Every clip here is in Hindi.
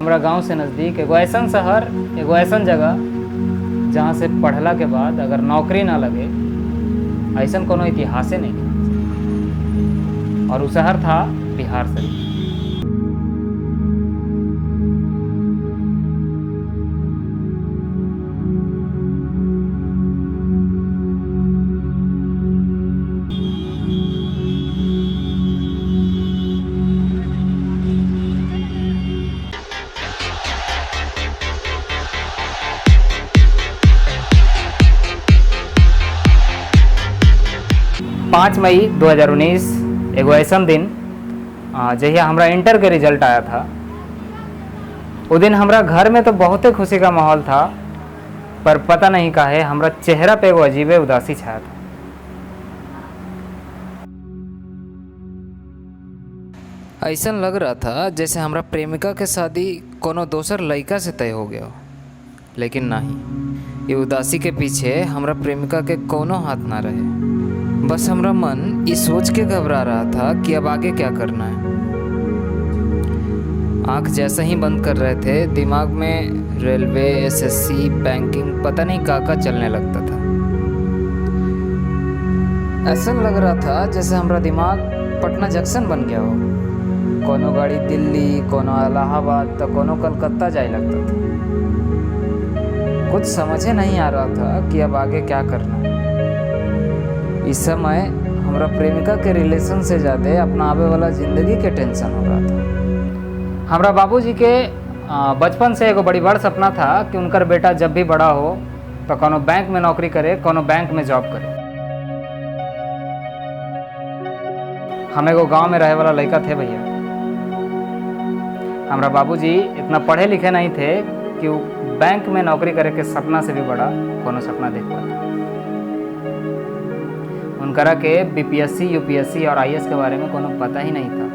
हमारा गांव से नज़दीक एगो ऐसा शहर, एगो ऐसा जगह जहाँ से पढ़ला के बाद अगर नौकरी ना लगे, ऐसा कोनो इतिहासे नहीं। और वो शहर था बिहार शरीफ। 5 मई 2019 एगो ऐसा दिन जहिया हमरा इंटर के रिजल्ट आया था। वो दिन हमरा घर में तो बहुत खुशी का माहौल था, पर पता नहीं काहे हमरा चेहरा पे एगो अजीबे उदासी छाया था। ऐसा लग रहा था जैसे हमरा प्रेमिका के शादी कोनो दोसर लड़का से तय हो गया हो, लेकिन नहीं, ये उदासी के पीछे हमरा प्रेमिका के कोनो हाथ ना रहे। बस हमरा मन इस सोच के घबरा रहा था कि अब आगे क्या करना है। आँख जैसे ही बंद कर रहे थे, दिमाग में रेलवे, एसएससी, बैंकिंग, पता नहीं का चलने लगता था। ऐसा लग रहा था जैसे हमरा दिमाग पटना जंक्शन बन गया हो। कोनो गाड़ी दिल्ली, कोनो इलाहाबाद, तो कोनो कलकत्ता जाए लगता था। कुछ समझे नहीं आ रहा था कि अब आगे क्या करना है। इस समय हमरा प्रेमिका के रिलेशन से ज़्यादा अपना आवे वाला ज़िंदगी के टेंशन हो रहा था। हमरा बाबूजी के बचपन से एगो बड़ सपना था कि उनकर बेटा जब भी बड़ा हो तो कोनो बैंक में नौकरी करे, कोनो बैंक में जॉब करे। हम एगो गांव में रहे वाला लड़का थे भैया। हमरा बाबूजी इतना पढ़े लिखे नहीं थे कि वो बैंक में नौकरी करे के सपना से भी बड़ा कोनो सपना देख पाते। उनकरा के बीपीएससी, यूपीएससी और आईएएस के बारे में कोनो पता ही नहीं था।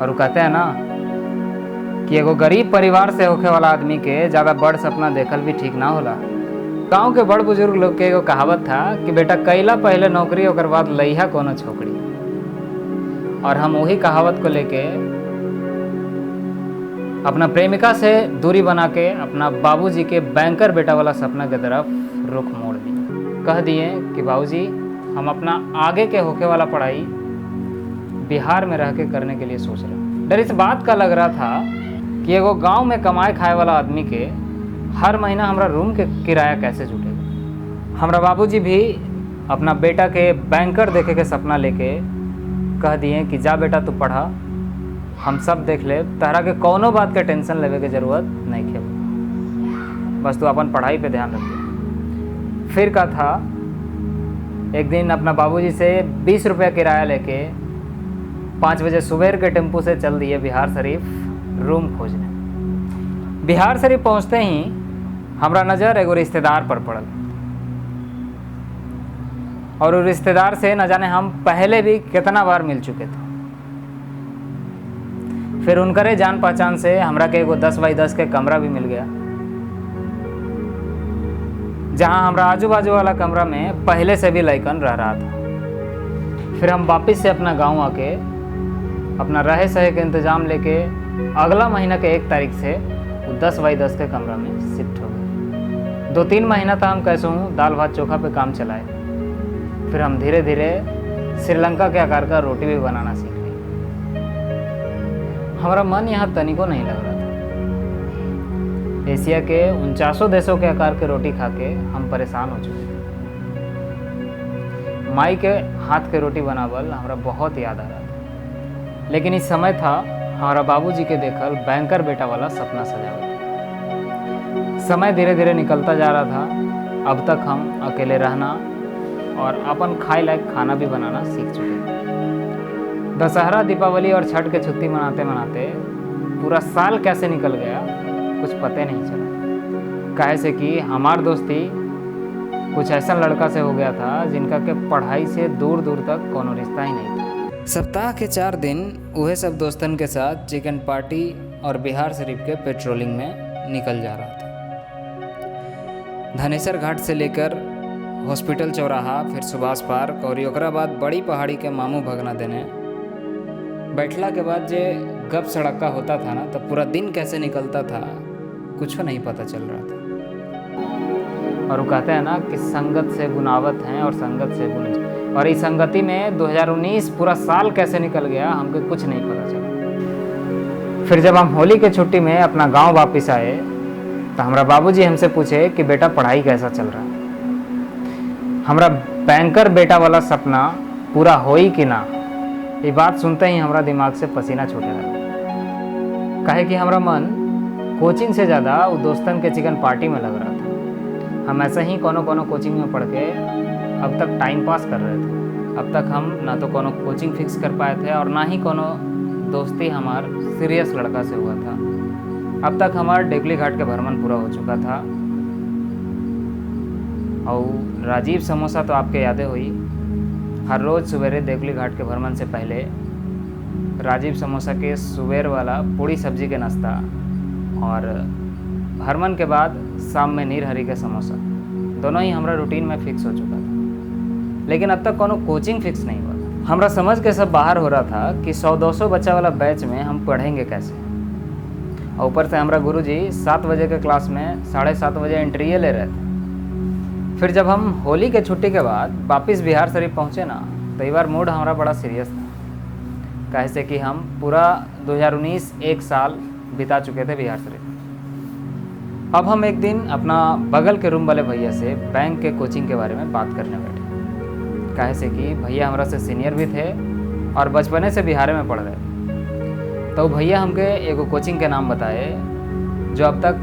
और वो कहते हैं ना कि एगो गरीब परिवार से होखे वाला आदमी के ज़्यादा बड़ सपना देखल भी ठीक ना होला। गांव के बड़ बुजुर्ग लोग के एगो कहावत था कि बेटा कैला पहले नौकरी, ओकर बाद लइहा कोनो छोकरी। और हम वही कहावत को लेके अपना प्रेमिका से दूरी बना के अपना बाबूजी के बैंकर बेटा वाला सपना की तरफ रुख मोड़ दिए। कह दिए कि बाबूजी, हम अपना आगे के होके वाला पढ़ाई बिहार में रह के करने के लिए सोच रहे हैं। डर इस बात का लग रहा था कि एगो गांव में कमाए खाए वाला आदमी के हर महीना हमरा रूम के किराया कैसे जुटेगा। हमरा बाबूजी भी अपना बेटा के बैंकर देखे के सपना लेके कह दिए कि जा बेटा तू पढ़ा, हम सब देख ले, तहरा के कोनो बात के टेंशन लेवे के जरूरत नहीं है, बस तू अपन पढ़ाई पे ध्यान रखिए। फिर का था, एक दिन अपना बाबूजी से 20 रुपया किराया लेके 5 बजे सुबह के टेम्पो से चल दिए बिहार शरीफ रूम खोजने। बिहार शरीफ पहुंचते ही हमरा नज़र एगो रिश्तेदार पर पड़ल, और उस रिश्तेदार से न जाने हम पहले भी कितना बार मिल चुके थे। फिर उनकरे जान पहचान से हमरा के एगो 10 बाई 10 के कमरा भी मिल गया, जहां हमरा आजू बाजू वाला कमरा में पहले से भी लइकन रह रहा था। फिर हम वापस से अपना गांव आके अपना रहे सहे के इंतज़ाम लेके अगला महीना के 1 तारीख से 10 बाई 10 के कमरा में शिफ्ट हो गए। 2-3 महीना तक हम कैसे हूँ दाल भात चोखा पे काम चलाए। फिर हम धीरे धीरे श्रीलंका के आकार का रोटी भी बनाना सीख लिए। हमारा मन यहाँ तनिको नहीं लग रहा था। एशिया के 49 देशों के आकार के रोटी खा के हम परेशान हो चुके थे। माई के हाथ के रोटी बनावल हमरा बहुत याद आ रहा था। लेकिन इस समय था हमारा बाबूजी के देखल बैंकर बेटा वाला सपना सजावल। समय धीरे धीरे निकलता जा रहा था। अब तक हम अकेले रहना और अपन खाए लायक खाना भी बनाना सीख चुके थे। दशहरा, दीपावली और छठ के छुट्टी मनाते मनाते पूरा साल कैसे निकल गया कुछ पते नहीं चला। काहे से कि हमार दोस्ती कुछ ऐसा लड़का से हो गया था जिनका के पढ़ाई से दूर दूर तक कोनो रिश्ता ही नहीं था। सप्ताह के 4 दिन वह सब दोस्तन के साथ चिकन पार्टी और बिहार शरीफ के पेट्रोलिंग में निकल जा रहा था। धनेसर घाट से लेकर हॉस्पिटल चौराहा, फिर सुभाष पार्क और ओकरा बाद बड़ी पहाड़ी के मामू भगना देने बैठला के बाद जे कब सड़का होता था ना, तब पूरा दिन कैसे निकलता था कुछ नहीं पता चल रहा था। और वो कहते हैं ना कि संगत से गुनावत हैं और संगत से गुण, और इस संगति में 2019 पूरा साल कैसे निकल गया हमको कुछ नहीं पता चला। फिर जब हम होली के छुट्टी में अपना गांव वापस आए तो हमारा बाबूजी हमसे पूछे कि बेटा पढ़ाई कैसा चल रहा है, हमारा बैंकर बेटा वाला सपना पूरा होई कि ना। ये बात सुनते ही हमारा दिमाग से पसीना छूटने लगा, काहे कि हमारा मन कोचिंग से ज़्यादा वो दोस्तन के चिकन पार्टी में लग रहा था। हम ऐसे ही कोनो कोचिंग में पढ़ के अब तक टाइम पास कर रहे थे। अब तक हम ना तो कोनो कोचिंग फिक्स कर पाए थे और ना ही कोनो दोस्ती हमार सीरियस लड़का से हुआ था। अब तक हमार डेकली घाट के भ्रमण पूरा हो चुका था। और राजीव समोसा तो आपके यादें हुई, हर रोज़ सवेरे देवली घाट के भ्रमण से पहले राजीव समोसा के सुबेर वाला पूड़ी सब्जी के नाश्ता और भ्रमण के बाद शाम में नीर हरी के समोसा, दोनों ही हमारा रूटीन में फिक्स हो चुका था। लेकिन अब तक कोनो कोचिंग फिक्स नहीं हुआ था। हमारा समझ के सब बाहर हो रहा था कि 100-200 बच्चा वाला बैच में हम पढ़ेंगे कैसे। और ऊपर से हमारा गुरुजी 7 बजे के क्लास में 7:30 बजे एंट्री ले रहे थे। फिर जब हम होली के छुट्टी के बाद वापस बिहार शरीफ पहुँचे ना, तो एक बार मूड हमारा बड़ा सीरियस था, कैसे कि हम पूरा 2019 एक साल बिता चुके थे बिहार शरीफ। अब हम एक दिन अपना बगल के रूम वाले भैया से बैंक के कोचिंग के बारे में बात करने बैठे, कैसे कि भैया हमारा से सीनियर भी थे और बचपने से बिहार में पढ़ रहे थे। तो भैया हमके एगो कोचिंग के नाम बताए जो अब तक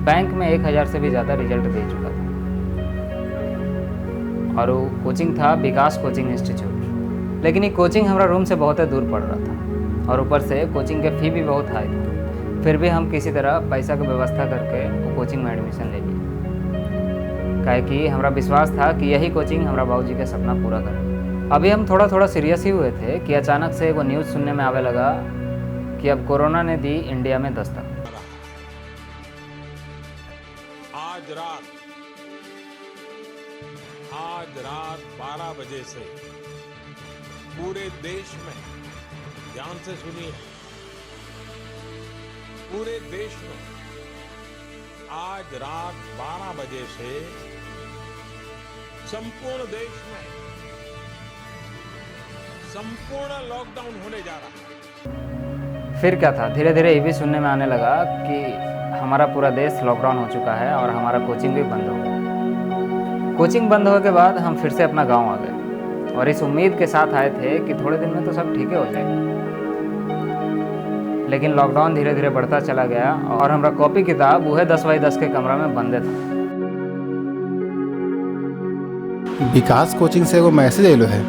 बैंक में 1000 से भी ज़्यादा रिजल्ट दे चुका था। और वो कोचिंग था विकास कोचिंग इंस्टीट्यूट। लेकिन ये कोचिंग हमारा रूम से बहुत ही दूर पड़ रहा था और ऊपर से कोचिंग के फ़ी भी बहुत हाई था। फिर भी हम किसी तरह पैसा की व्यवस्था करके वो कोचिंग में एडमिशन ले लिए, काहे कि हमारा विश्वास था कि यही कोचिंग हमारा बाबूजी का सपना पूरा करे। अभी हम थोड़ा सीरियस ही हुए थे कि अचानक से वो न्यूज़ सुनने में आवे लगा कि अब कोरोना ने दी इंडिया में दस्तक। आज रात 12 बजे से पूरे देश में, ध्यान से सुनिए, पूरे देश में आज रात 12 बजे से संपूर्ण देश में संपूर्ण लॉकडाउन होने जा रहा है। फिर क्या था, धीरे धीरे ये भी सुनने में आने लगा कि हमारा पूरा देश लॉकडाउन हो चुका है और हमारा कोचिंग भी बंद हो गया। कोचिंग बंद होने के बाद हम फिर से अपना गांव आ गए और इस उम्मीद के साथ आए थे कि थोड़े दिन में तो सब ठीक हो जाएगा। लेकिन लॉकडाउन धीरे धीरे बढ़ता चला गया और हमारा कॉपी किताब वह 10x10 के कमरा में बंद था। विकास कोचिंग से वो मैसेज आइलो है।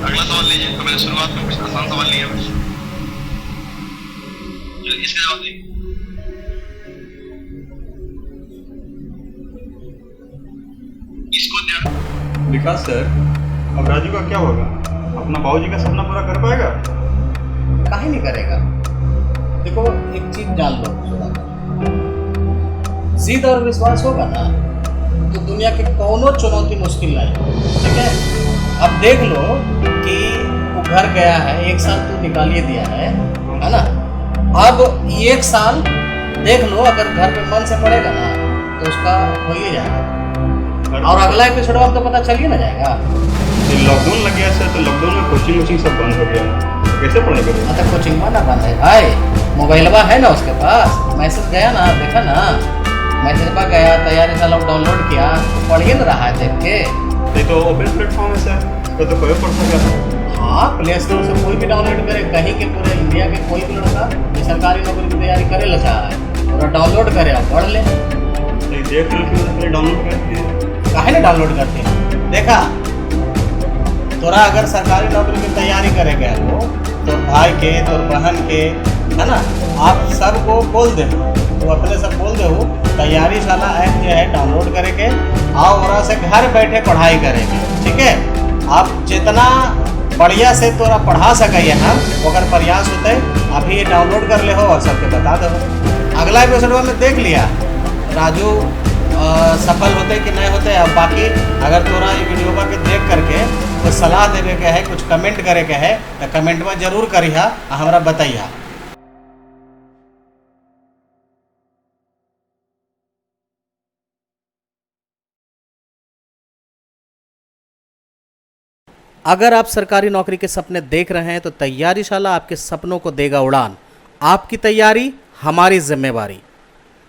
अगला सवाल लीजिए। तो मैंने शुरुआत में कुछ आसान सवाल लिया है, इसका जवाब दीजिए। विकास सर, अब राजू का क्या होगा? अपना बाबूजी का सपना पूरा कर पाएगा? काहे नहीं करेगा? देखो एक चीज जान लो, जिद और विश्वास होगा ना तो दुनिया की कोनो चुनौती मुश्किल नहीं। ठीक है, अब देख लो कि वो घर गया है, 1 साल तो निकाल ही दिया है ना। अब 1 साल देख लो, अगर घर पे मन से पड़ेगा ना तो उसका हो ही जाएगा और अगला एपिसोड में तो पता चल ही ना जाएगा। लॉकडाउन लग गया सर, तो लॉकडाउन में कोचिंग सब बंद हो गया, तो कैसे पढ़ने का? मतलब कोचिंग ना बंद है भाई, मोबाइलवा है ना उसके पास, मैसेज गया ना, देखा ना मैसेज पर गया, तैयारी से लोग डाउनलोड किया, पढ़ ही ना रहा है देख के। ये तो ओपन प्लेटफॉर्म है सर, तो कोई पढ़ सकता। हाँ, प्ले स्टोर से कोई भी डाउनलोड करे, कहीं के पूरे इंडिया के कोई भी लड़का जो सरकारी नौकरी की तैयारी करे ला चाह है और डाउनलोड करे और पढ़ ले। देख लो डाउनलोड करके काहे ना डाउनलोड करते हैं? देखा, तोरा अगर सरकारी नौकरी की तैयारी करेगा वो तो भाई के, तो बहन के, है ना, आप सबको बोल दे, तो अपने सब बोल दे, तैयारी शाला ऐप जो है डाउनलोड करके आओ, और से घर बैठे पढ़ाई करेंगे। ठीक है, आप जितना बढ़िया से तोरा पढ़ा सके हम, अगर प्रयास होते अभी डाउनलोड कर ले हो और सबके बता दो। अगला एपिसोड में देख लिया राजू सफल होते कि नहीं होते। अब बाकी अगर तोरा ये वीडियो के देख करके कुछ सलाह देवे के है, कुछ कमेंट करे के है तो कमेंट में जरूर करिहा, हमरा बताइहा। अगर आप सरकारी नौकरी के सपने देख रहे हैं तो तैयारी शाला आपके सपनों को देगा उड़ान। आपकी तैयारी हमारी जिम्मेवारी।